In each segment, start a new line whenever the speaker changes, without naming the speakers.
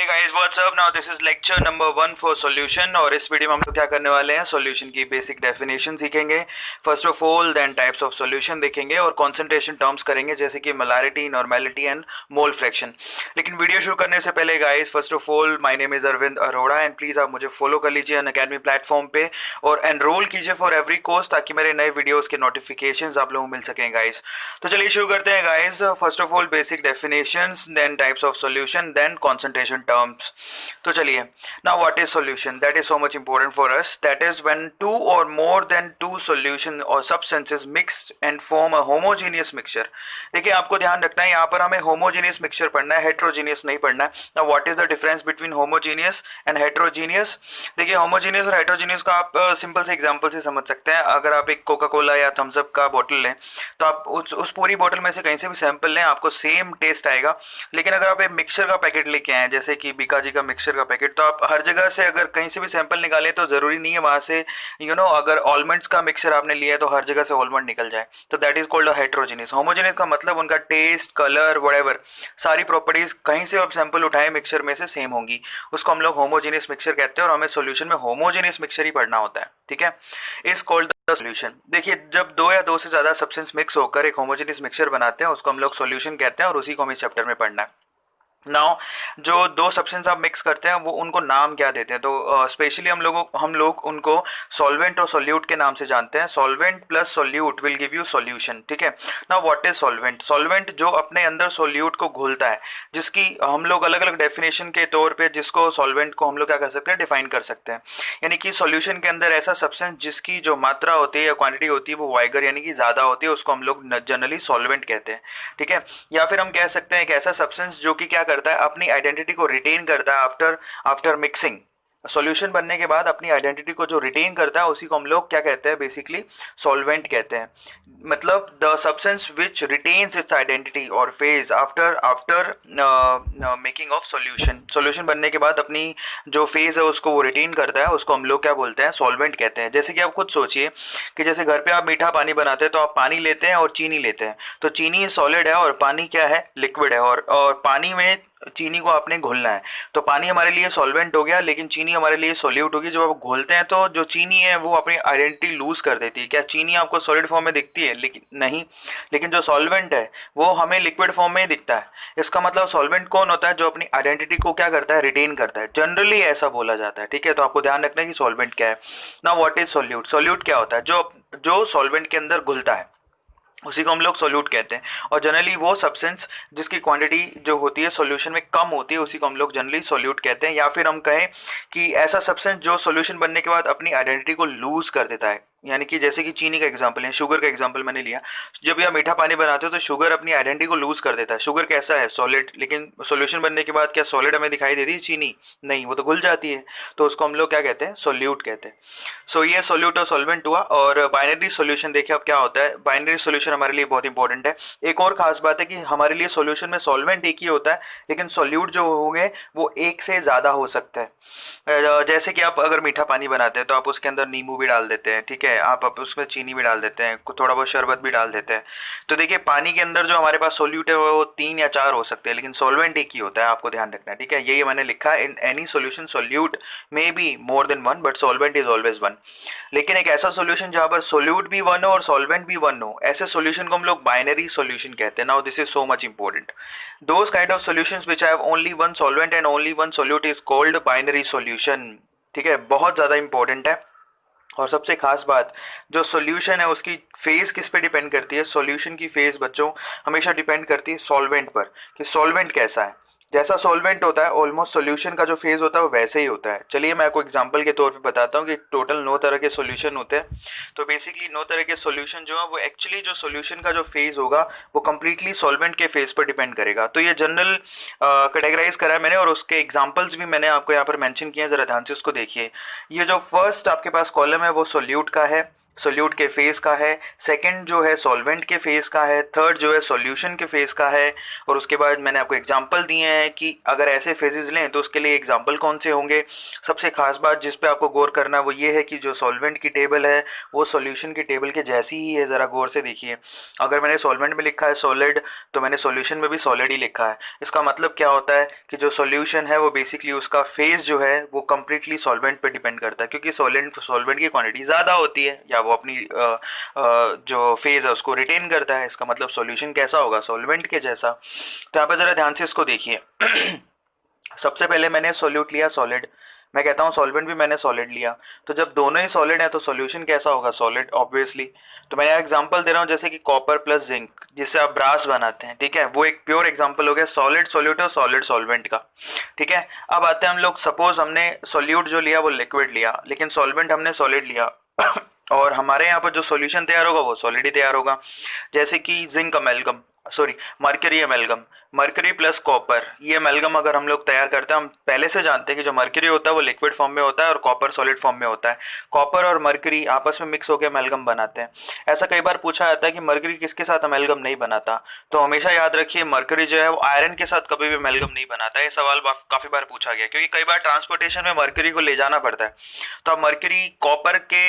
Hey guys, what's up? Now this is lecture number 1 for solution और इस video में हम लोग क्या करने वाले हैं, सॉल्यूशन की बेसिक डेफिनेशन सीखेंगे first of all, then types of solution देखेंगे और कंसंट्रेशन टर्म्स करेंगे जैसे कि molarity, normality and mole fraction. लेकिन वीडियो शुरू करने से पहले guys, first of all my name is Arvind Arora and please आप मुझे फॉलो कर लीजिए अनअकैडमी प्लेटफॉर्म पे और एनरोल कीजिए फॉर एवरी कोर्स ताकि मेरे नए वीडियोज़ के नोटिफिकेशन आप लोगों को मिल सकें गाइस। तो चलिए शुरू करते हैं guys. First of all basic definitions, then types of solution, then concentration terms. तो चलिए, now what is solution? That is so much important for us. That is when two or more than two solution or substances mixed and form a homogeneous mixture. देखिए, आपको ध्यान रखना है, यहाँ पर हमें होमोजेनियस मिक्सचर पढ़ना है, हेट्रोजेनियस नहीं पढ़ना है। Now what is the difference between homogeneous and heterogeneous? देखिए, होमोजेनियस और हेट्रोजेनियस का आप सिंपल से एग्जांपल से समझ सकते हैं। अगर आप एक कोका कोला या थम्स अप का बोतल लें तो आप उस पूरी बोतल में से कहीं से भी सैंपल लें, आपको सेम टेस्ट आएगा। लेकिन अगर आप एक मिक्सचर का पैकेट लेके आए, जैसे कि बीका जी का मिक्सचर का पैकेट, तो आप हर जगह से अगर कहीं से भी सैंपल निकालें तो जरूरी नहीं है वहां से अगर ऑलमंड्स का मिक्सचर आपने लिया है तो हर जगह से ऑलमंड निकल जाए। तो that is called heterogeneous. Homogeneous का मतलब उनका टेस्ट, कलर, व्हाटएवर सारी प्रॉपर्टीज कहीं से आप सैंपल उठाए मिक्सचर में से सेम होंगी। उसको हम लोग होमोजेनियस मिक्सचर कहते हैं और हमें सॉल्यूशन में होमोजेनियस मिक्सचर ही पढ़ना होता है। ठीक है, इज कॉल्ड द सॉल्यूशन। देखिए, जब दो या दो से ज्यादा सब्सटेंस मिक्स होकर एक होमोजेनियस मिक्सचर बनाते हैं उसको हम लोग सॉल्यूशन कहते हैं और उसी को हमें इस चैप्टर में पढ़ना है। नाउ जो दो सब्सटेंस आप मिक्स करते हैं वो उनको नाम क्या देते हैं? तो स्पेशली हम लोग उनको सॉल्वेंट और सॉल्यूट के नाम से जानते हैं। Solvent plus solute will give you solution. ठीक है, now what is solvent? Solvent जो अपने अंदर सॉल्यूट को घोलता है, जिसकी हम लोग अलग अलग डेफिनेशन के तौर पे जिसको सॉल्वेंट को हम लोग क्या कर सकते हैं, डिफाइन कर सकते हैं। यानी कि सॉल्यूशन के अंदर ऐसा सब्सटेंस जिसकी जो मात्रा होती है या क्वांटिटी होती है वो वाइगर यानी कि ज्यादा होती है, उसको हम लोग जनरली सॉल्वेंट कहते हैं। ठीक है, या फिर हम कह सकते हैं एक ऐसा सब्सटेंस जो कि क्या करता है, अपनी आइडेंटिटी को रिटेन करता है आफ्टर मिक्सिंग। सॉल्यूशन बनने के बाद अपनी आइडेंटिटी को जो रिटेन करता है उसी को हम लोग क्या कहते हैं, बेसिकली सॉल्वेंट कहते हैं। मतलब the substance which retains its identity और phase after after making of solution. Solution बनने के बाद अपनी जो फेज है उसको वो रिटेन करता है, उसको हम लोग क्या बोलते हैं, सॉल्वेंट कहते हैं। जैसे कि आप खुद सोचिए कि जैसे घर पे आप मीठा पानी बनाते हैं तो आप पानी लेते हैं और चीनी लेते हैं। तो चीनी सॉलिड है और पानी क्या है, लिक्विड है। और पानी में चीनी को आपने घोलना है तो पानी हमारे लिए सॉल्वेंट हो गया, लेकिन चीनी हमारे लिए सॉल्यूट होगी। जब आप घोलते हैं तो जो चीनी है वो अपनी आइडेंटिटी लूज कर देती है। क्या चीनी आपको सॉलिड फॉर्म में दिखती है? लेकिन नहीं। लेकिन जो सॉल्वेंट है वो हमें लिक्विड फॉर्म में ही दिखता है। इसका मतलब सॉल्वेंट कौन होता है? जो अपनी आइडेंटिटी को क्या करता है, रिटेन करता है। जनरली ऐसा बोला जाता है। ठीक है, तो आपको ध्यान रखना है कि सॉल्वेंट क्या है। Now what is solute? Solute क्या होता है? जो सॉल्वेंट के अंदर घुलता है उसी को हम लोग सॉल्यूट कहते हैं। और जनरली वो सब्सटेंस जिसकी क्वांटिटी जो होती है सॉल्यूशन में कम होती है उसी को हम लोग जनरली सॉल्यूट कहते हैं। या फिर हम कहें कि ऐसा सब्सटेंस जो सॉल्यूशन बनने के बाद अपनी आइडेंटिटी को लूज कर देता है। यानी कि जैसे कि चीनी का एग्जांपल है, शुगर का एग्जांपल मैंने लिया। जब आप मीठा पानी बनाते हो तो शुगर अपनी आइडेंटिटी को लूज कर देता है। शुगर कैसा है, सॉलिड, लेकिन सॉल्यूशन बनने के बाद क्या सॉलिड हमें दिखाई देती है चीनी? नहीं, वो तो घुल जाती है। तो उसको हम लोग क्या कहते हैं, सॉल्यूट कहते हैं। सो ये सॉल्यूट और सॉल्वेंट हुआ। और बाइनरी सॉल्यूशन देखिए अब क्या होता है। बाइनरी सॉल्यूशन हमारे लिए बहुत इंपॉर्टेंट है। एक और खास बात है कि हमारे लिए सॉल्यूशन में सॉल्वेंट एक ही होता है, लेकिन सॉल्यूट जो होंगे वो एक से ज्यादा हो सकता है। जैसे कि आप अगर मीठा पानी बनाते हैं तो आप उसके अंदर नींबू भी डाल देते हैं। ठीक है, आप उसमें चीनी भी डाल देते हैं, थोड़ा बहुत शरबत भी डाल देते हैं। तो देखिए, पानी के अंदर जो हमारे पास सॉल्यूट है वो 3 या 4 हो सकते हैं, लेकिन सॉल्वेंट एक ही होता है। आपको ध्यान रखना है। ठीक है, यही मैंने लिखा है, in any solution solute may be more than one but solvent is always one. लेकिन एक ऐसा सॉल्यूशन जहां पर सॉल्यूट भी वन हो और सॉल्वेंट भी वन हो, ऐसे सॉल्यूशन को हम लोग बाइनरी सॉल्यूशन कहते हैं। Now this is so much important. Those kind of solutions which have only one solvent and only one solute is called binary solution. ठीक है, बहुत ज्यादा इंपॉर्टेंट है। और सबसे खास बात, जो सॉल्यूशन है उसकी फेज किस पे डिपेंड करती है? सॉल्यूशन की फेज बच्चों हमेशा डिपेंड करती है सॉल्वेंट पर, कि सॉल्वेंट कैसा है। जैसा सॉल्वेंट होता है ऑलमोस्ट सॉल्यूशन का जो फेज होता है वो वैसे ही होता है। चलिए मैं आपको एग्जांपल के तौर पे बताता हूँ कि टोटल 9 तरह के सॉल्यूशन होते हैं। तो बेसिकली 9 तरह के सॉल्यूशन जो है वो एक्चुअली जो सॉल्यूशन का जो फेज होगा वो कंप्लीटली सॉल्वेंट के फेज पर डिपेंड करेगा। तो ये जनरल कैटेगराइज करा है मैंने और उसके एग्जाम्पल्स भी मैंने आपको यहाँ पर मैंशन किए हैं, जरा ध्यान से उसको देखिए। ये जो फर्स्ट आपके पास कॉलम है वो सॉल्यूट का है, सोल्यूट के फेज का है, सेकंड जो है सॉल्वेंट के फेज का है, थर्ड जो है सॉल्यूशन के फेज का है। और उसके बाद मैंने आपको एग्जांपल दिए हैं कि अगर ऐसे फेजेस लें तो उसके लिए एग्जांपल कौन से होंगे। सबसे खास बात जिस पे आपको गौर करना है वो ये है कि जो सॉल्वेंट की टेबल है वो सॉल्यूशन की टेबल के जैसी ही है, ज़रा गौर से देखिए। अगर मैंने सॉल्वेंट में लिखा है सॉलिड तो मैंने सॉल्यूशन में भी सॉलिड ही लिखा है। इसका मतलब क्या होता है कि जो सॉल्यूशन है वो बेसिकली उसका फेज जो है वो कम्प्लीटली सॉल्वेंट पे डिपेंड करता है, क्योंकि सॉल्वेंट की क्वांटिटी ज़्यादा होती है या वो अपनी जो फेज है उसको रिटेन करता है। इसका मतलब सॉल्यूशन कैसा होगा, सॉल्वेंट के जैसा। तो यहाँ पर ज़रा ध्यान से इसको देखिए। सबसे पहले मैंने सॉल्यूट लिया सॉलिड, मैं कहता हूँ सॉल्वेंट भी मैंने सॉलिड लिया। तो जब दोनों ही सॉलिड है तो सॉल्यूशन कैसा होगा, सॉलिड ऑब्वियसली। तो मैं एग्जांपल दे रहा हूँ जैसे कि कॉपर प्लस जिंक जिससे आप ब्रास बनाते हैं, ठीक है, वो एक प्योर एग्जांपल हो गया सॉलिड सॉल्यूट और सॉलिड सॉल्वेंट का। ठीक है, अब आते हैं हम लोग, सपोज हमने सॉल्यूट जो लिया वो लिक्विड लिया लेकिन सॉल्वेंट हमने सॉलिड लिया और हमारे यहाँ पर जो सॉल्यूशन तैयार होगा वो सॉलिड ही तैयार होगा। जैसे कि zinc amalgam, sorry mercury amalgam, mercury plus copper, ये अमेलगम अगर हम लोग तैयार करते हैं, हम पहले से जानते हैं कि जो मर्करी होता है वो लिक्विड फॉर्म में होता है और कॉपर सॉलिड फॉर्म में होता है। कॉपर और मर्करी आपस में मिक्स होकर अमेलगम बनाते हैं। ऐसा कई बार पूछा जाता है कि मर्करी किसके साथ अमेलगम नहीं बनाता, तो हमेशा याद रखिए मर्करी जो है वो आयरन के साथ कभी भी अमेलगम नहीं बनाता। ये सवाल काफी बार पूछा गया क्योंकि कई बार ट्रांसपोर्टेशन में मर्करी को ले जाना पड़ता है। तो आप मर्करी कॉपर के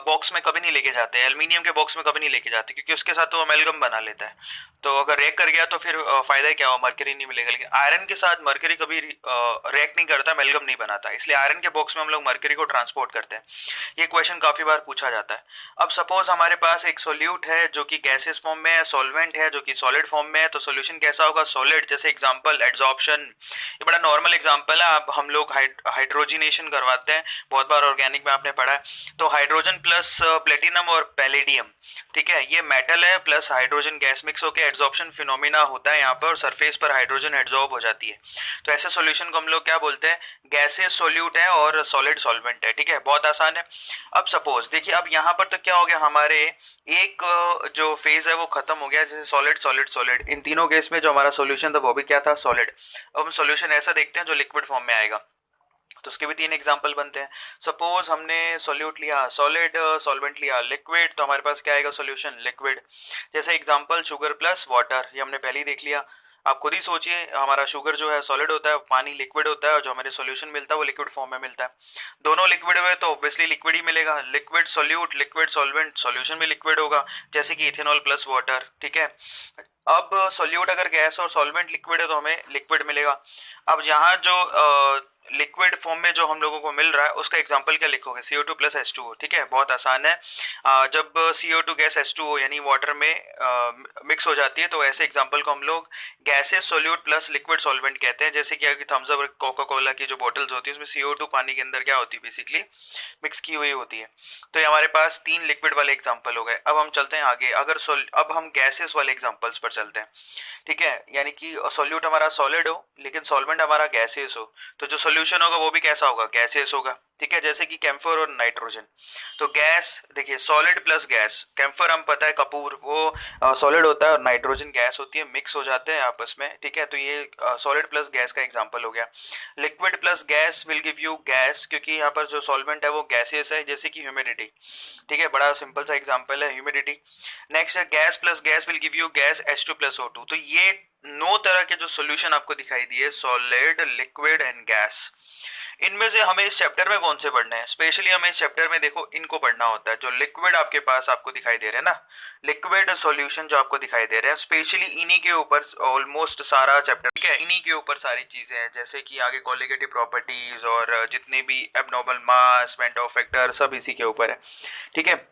बॉक्स में कभी नहीं लेके जाते, एल्यूमिनियम के बॉक्स में कभी नहीं लेके जाते, क्योंकि उसके साथ तो अमेलगम बना लेता है। तो अगर रैक कर गया तो फिर फायदा क्या हुआ, मर्करी नहीं मिलेगा। लेकिन आयरन के साथ मर्करी कभी रैक नहीं करता, अमेलगम नहीं बनाता, इसलिए आयरन के बॉक्स में हम लोग मर्करी को ट्रांसपोर्ट करते हैं। ये क्वेश्चन काफी बार पूछा जाता है। अब सपोज हमारे पास एक सोल्यूट है जो कि गैसेस फॉर्म में है, सॉल्वेंट है जो कि सॉलिड फॉर्म में है, तो सोल्यूशन कैसा होगा, सॉलिड। जैसे एग्जांपल एड्सॉर्प्शन, ये बड़ा नॉर्मल एग्जांपल है। आप हम लोग हाइड्रोजिनेशन करवाते हैं, बहुत बार ऑर्गेनिक में आपने पढ़ा है। तो हाइड्रोजन प्लस प्लेटिनम और पैलेडियम, ठीक है, ये मेटल है प्लस हाइड्रोजन गैस मिक्स होकर एड्सॉर्प्शन फिनोमिना होता है यहाँ पर, और सरफेस पर हाइड्रोजन एड्सॉर्ब हो जाती है। तो ऐसे सॉल्यूशन को हम लोग क्या बोलते हैं, गैसेस सोल्यूट है और सॉलिड सॉल्वेंट है। ठीक है, बहुत आसान है। अब सपोज देखिए, अब यहाँ पर तो क्या हो गया, हमारे एक जो फेज है वो खत्म हो गया, जैसे सॉलिड सॉलिड सॉलिड, इन तीनों केस में जो हमारा सॉल्यूशन था वो भी क्या था, सॉलिड। अब हम सॉल्यूशन ऐसा देखते हैं जो लिक्विड फॉर्म में आएगा, तो उसके भी तीन एग्जांपल बनते हैं। सपोज हमने सॉल्यूट लिया सॉलिड, सॉल्वेंट लिया लिक्विड, तो हमारे पास क्या आएगा, सॉल्यूशन लिक्विड। जैसे एग्जांपल शुगर प्लस वाटर, ये हमने पहले ही देख लिया। आप खुद ही सोचिए, हमारा शुगर जो है सॉलिड होता है, पानी लिक्विड होता है, और जो हमारे सॉल्यूशन मिलता है वो लिक्विड फॉर्म में मिलता है। दोनों लिक्विड हुए तो ऑब्वियसली लिक्विड ही मिलेगा, liquid solute liquid solvent, solution भी लिक्विड होगा, जैसे कि इथेनॉल प्लस वाटर। ठीक है, अब सॉल्यूट अगर गैस और सॉल्वेंट लिक्विड है तो हमें लिक्विड मिलेगा। अब यहाँ जो लिक्विड फॉर्म में जो हम लोगों को मिल रहा है उसका एग्जांपल क्या लिखोगे, CO2 प्लस H2O। ठीक है, बहुत आसान है। जब CO2 गैस H2O यानी वाटर में मिक्स हो जाती है तो ऐसे एग्जांपल को हम लोग gases solute plus liquid solvent कहते हैं। जैसे कि थम्स अप कोका कोला की जो बॉटल्स होती है उसमें CO2 पानी के अंदर क्या होती है, बेसिकली मिक्स की हुई होती है। तो ये हमारे पास तीन लिक्विड वाले एग्जांपल हो गए। अब हम चलते हैं आगे, अब हम गैसेस वाले एग्जांपल्स पर चलते हैं। ठीक है, यानी कि सॉल्यूट हमारा सॉलिड हो लेकिन सॉल्वेंट हमारा गैसेस हो, तो जो सोल्यूशन होगा वो भी कैसा होगा, गैसेस होगा। ठीक है, जैसे कि कैम्फर और नाइट्रोजन, तो गैस देखिए सॉलिड प्लस गैस, कैम्फर हम पता है कपूर, वो सॉलिड होता है और नाइट्रोजन गैस होती है, मिक्स हो जाते हैं आपस में। ठीक है, तो ये सॉलिड प्लस गैस का एग्जांपल हो गया। Liquid plus gas will give you gas, क्योंकि यहाँ पर जो सॉल्वेंट है वो गैसेस है, जैसे कि ह्यूमिडिटी। ठीक है, बड़ा सिंपल सा एग्जांपल है ह्यूमिडिटी। नेक्स्ट है gas plus gas will give you gas H2 plus O2। तो ये 9 तरह के जो सोल्यूशन आपको दिखाई दिए, सॉलिड लिक्विड एंड गैस, इनमें से हमें इस चैप्टर में कौन से पढ़ने हैं, स्पेशली हमें इस चैप्टर में देखो इनको पढ़ना होता है। जो लिक्विड आपके पास आपको दिखाई दे रहे हैं ना, लिक्विड सॉल्यूशन जो आपको दिखाई दे रहे हैं, स्पेशली इन्हीं के ऊपर ऑलमोस्ट सारा चैप्टर, ठीक है, इन्हीं के ऊपर सारी चीजें हैं, जैसे कि आगे कॉलिगेटिव प्रॉपर्टीज और जितने भी abnormal mass, went of factor, सब इसी के ऊपर है। ठीक है,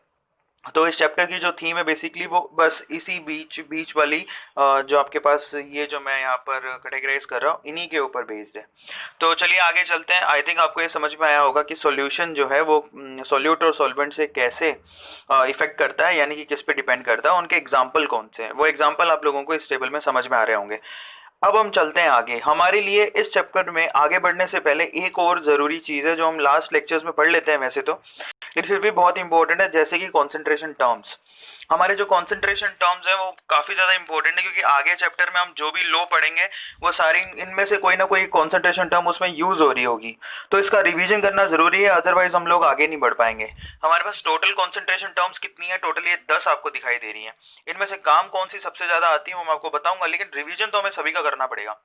तो इस चैप्टर की जो थीम है बेसिकली वो बस इसी बीच बीच वाली जो आपके पास ये जो मैं यहाँ पर कैटेगराइज कर रहा हूँ इन्हीं के ऊपर बेस्ड है। तो चलिए आगे चलते हैं। आई थिंक आपको ये समझ में आया होगा कि सॉल्यूशन जो है वो सॉल्यूट और सॉल्वेंट से कैसे इफेक्ट करता है, यानी कि किस पे डिपेंड करता है, उनके एग्जाम्पल कौन से हैं, वो एग्जाम्पल आप लोगों को इस टेबल में समझ में आ रहे होंगे। अब हम चलते हैं आगे। हमारे लिए इस चैप्टर में आगे बढ़ने से पहले एक और ज़रूरी चीज़ है जो हम लास्ट लेक्चर्स में पढ़ लेते हैं वैसे तो, लेकिन फिर भी बहुत इंपॉर्टेंट है, जैसे कि कॉन्सेंट्रेशन टर्म्स। हमारे जो कंसंट्रेशन टर्म्स हैं वो काफ़ी ज़्यादा इंपॉर्टेंट है, क्योंकि आगे चैप्टर में हम जो भी लो पढ़ेंगे वो सारी इनमें से कोई ना कोई कंसंट्रेशन टर्म उसमें यूज़ हो रही होगी, तो इसका रिवीजन करना ज़रूरी है, अदरवाइज हम लोग आगे नहीं बढ़ पाएंगे। हमारे पास टोटल कंसंट्रेशन टर्म्स कितनी है, टोटल ये 10 आपको दिखाई दे रही हैं। इनमें से काम कौन सी सबसे ज़्यादा आती है वो मैं आपको बताऊंगा, लेकिन रिवीजन तो हमें सभी का करना पड़ेगा।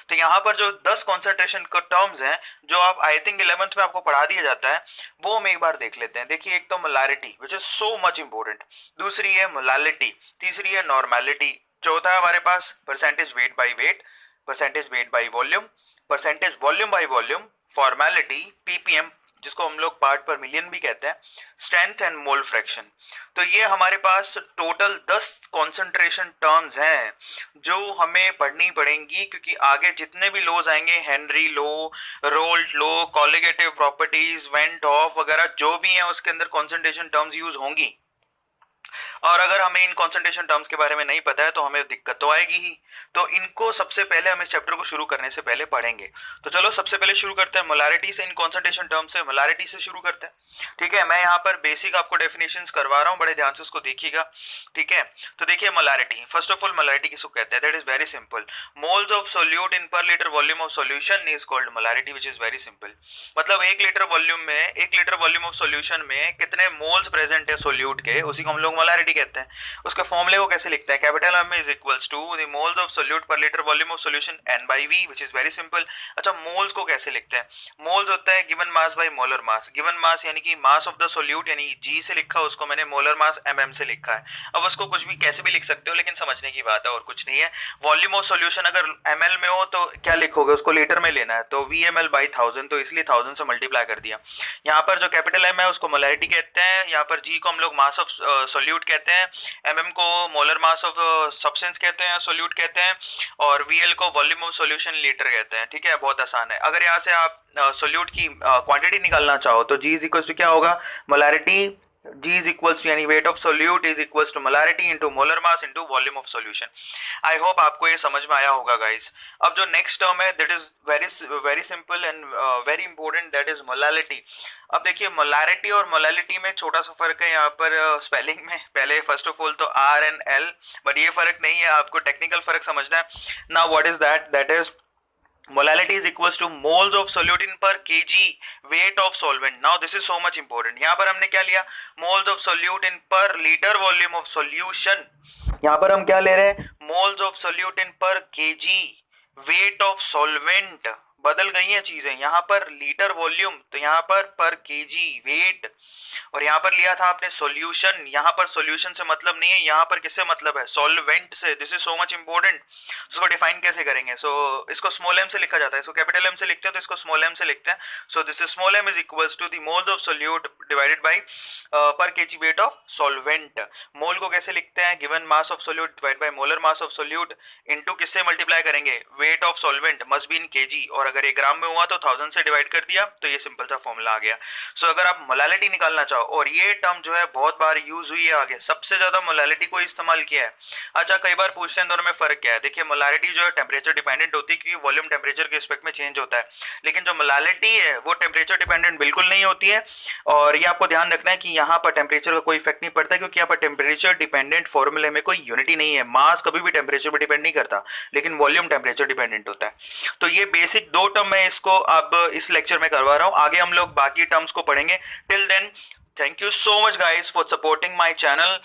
तो यहाँ पर जो 10 कॉन्सेंट्रेशन टर्म्स हैं जो आप आई थिंक 11th में आपको पढ़ा दिया जाता है, वो हम एक बार देख लेते हैं। देखिए, एक तो molarity which is so much important, दूसरी है मोलालिटी, तीसरी है नॉर्मेलिटी, चौथा है हमारे पास percentage weight by weight, percentage weight by volume, percentage volume by volume, formality, PPM जिसको हम लोग पार्ट पर मिलियन भी कहते हैं, स्ट्रेंथ एंड मोल फ्रैक्शन। तो ये हमारे पास टोटल 10 कॉन्सेंट्रेशन टर्म्स हैं जो हमें पढ़नी पड़ेंगी, क्योंकि आगे जितने भी लॉज आएंगे, Henry law, Raoult law, colligative properties, van't Hoff वगैरह जो भी हैं, उसके अंदर कॉन्सेंट्रेशन टर्म्स यूज होंगी। और अगर हमें इन कॉन्सेंट्रेशन टर्म्स के बारे में नहीं पता है तो हमें दिक्कत तो आएगी ही। तो इनको सबसे पहले हम इस चैप्टर को शुरू करने से पहले पढ़ेंगे। तो चलो सबसे पहले शुरू करते हैं मोलारिटी से, इन कॉन्सेंट्रेशन टर्म्स से मोलारिटी से शुरू करते हैं। ठीक है, मैं यहाँ पर बेसिक आपको डेफिनेशंस करवा रहा हूँ, बड़े ध्यान से उसको देखिएगा। ठीक है, तो देखिए molarity, first of all molarity किसको कहते हैं, that is very simple, moles of solute in per litre volume of solution is called molarity, which is very simple. मतलब 1 लीटर वॉल्यूम ऑफ सोल्यूशन में कितने मोल्स प्रेजेंट है solute के, उसी को हम लोग मोलारिटी कहते हैं। उसके फॉर्मूले को कैसे लिखते हैं, capital M is equals to the moles of solute per litre volume of solution n by v, which is very simple. अच्छा, मोल्स को कैसे लिखते हैं, मोल्स होता है given mass by molar mass. Given mass यानी कि मास ऑफ द सोल्यूट, यानी g से लिखा, उसको मैंने मोलर मास mm से लिखा है। अब उसको कुछ भी कैसे भी लिख सकते हो, लेकिन समझने की बात है और कुछ नहीं है। वॉल्यूम ऑफ सोल्यूशन अगर ml में हो तो क्या लिखोगे, उसको लीटर में लेना है, तो VML बाई 1000, तो इसलिए 1000 से मल्टीप्लाई कर दिया। यहाँ पर जो कैपिटल M है उसको मोलैरिटी कहते हैं, यहाँ पर G को हम लोग मास ऑफ सोल्यूट कहते हैं, MM को मोलर मास ऑफ सब्सटेंस कहते हैं, सोल्यूट कहते हैं, और VL को वॉल्यूम ऑफ सॉल्यूशन लीटर कहते हैं। ठीक है, बहुत आसान है। अगर यहाँ से आप सोल्यूट की क्वांटिटी निकालना चाहो तो G इज इक्वल टू क्या होगा, molarity, G is equals to यानी weight of solute is equals to molarity into molar mass into volume of solution। I hope आपको ये समझ में आया होगा गाइस। अब जो नेक्स्ट टर्म है that is very simple and very important, that is molality। अब देखिए मोलारिटी और मोलालिटी में छोटा सा फर्क है यहाँ पर स्पेलिंग में। पहले फर्स्ट ऑफ ऑल तो R and L, बट ये फर्क नहीं है, आपको टेक्निकल फर्क समझना है। Now what is that, that is molality is equals to moles of solute in per kg weight of solvent। now this is so much important। यहाँ पर हमने क्या लिया, moles of solute in per liter volume of solution। यहाँ पर हम क्या ले रहे हैं, moles of solute in per kg weight of solvent। बदल गई हैं चीजें, यहाँ पर लीटर वॉल्यूम तो यहाँ पर केजी वेट, और यहाँ पर लिया था आपने सॉल्यूशन। यहाँ पर सॉल्यूशन से मतलब नहीं है, यहाँ पर किससे मतलब है, सॉल्वेंट से। This is so much important. इसको डिफाइन कैसे करेंगे, इसको स्मॉल m से लिखा जाता है, इसको कैपिटल M से लिखते हैं तो इसको स्मॉल m से लिखते हैं। So this is small m is equals to the moles of solute divided by per KG weight of solvent. Mole को कैसे लिखते हैं, given mass of solute divide by molar mass of solute into किससे multiply करेंगे, weight of solvent must be in KG, और अगर ये ग्राम में हुआ तो 1000 से डिवाइड कर दिया, तो ये सिंपल सा फॉर्मूला आ गया। सो अगर आप मोलालिटी निकालना चाहो, और ये टर्म जो है बहुत बार यूज हुई है, आगे सबसे ज्यादा मोलालिटी को इस्तेमाल किया है। अच्छा, कई बार पूछते हैं दोनों में फर्क क्या है। देखिए मोलालिटी जो है टेम्परेचर डिपेंडेंट होती है, क्योंकि वॉल्यूम टेम्परेचर के रिस्पेक्ट में चेंज होता है, लेकिन जो मोलालिटी है वो टेम्परेचर डिपेंडेंट बिल्कुल नहीं होती है। और ये आपको ध्यान रखना है कि यहाँ पर टेम्परेचर का कोई इफेक्ट नहीं पड़ता, क्योंकि यहाँ पर टेम्परेचर डिपेंडेंट फॉर्मूले में कोई यूनिटी नहीं है। मास कभी भी टेम्परेचर पर डिपेंड नहीं करता, लेकिन वॉल्यूम टेम्परेचर डिपेंडेंट होता है। तो ये बेसिक दो टर्म मैं इसको अब इस लेक्चर में करवा रहा हूँ, आगे हम लोग बाकी टर्म्स को पढ़ेंगे। Till then thank you so much guys for supporting my channel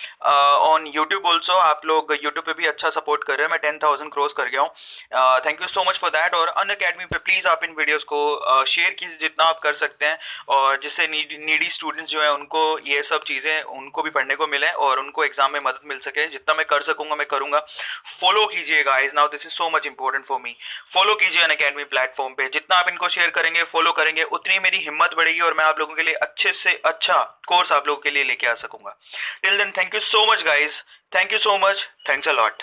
on YouTube also. आप लोग यूट्यूब पे भी अच्छा सपोर्ट कर रहे हैं, मैं 10,000 क्रॉस कर गया हूँ। Thank you so much for that. और अनअकैडमी पे प्लीज़ आप इन वीडियोस को शेयर कीजिए जितना आप कर सकते हैं, और जिससे नीडी स्टूडेंट्स जो है उनको ये सब चीज़ें उनको भी पढ़ने को मिले और उनको एग्जाम में मदद मिल सके। जितना मैं कर सकूँगा मैं करूँगा। फॉलो कीजिए guys, now this is so much important for me. Follow कीजिए अनअकैडमी प्लेटफॉर्म पे, जितना आप इनको शेयर करेंगे, फॉलो करेंगे, उतनी मेरी हिम्मत बढ़ेगी और मैं आप लोगों के लिए अच्छे से अच्छा कोर्स आप लोगों के लिए लेके आ सकूंगा। Till then thank you so much guys, thank you so much, thanks a lot.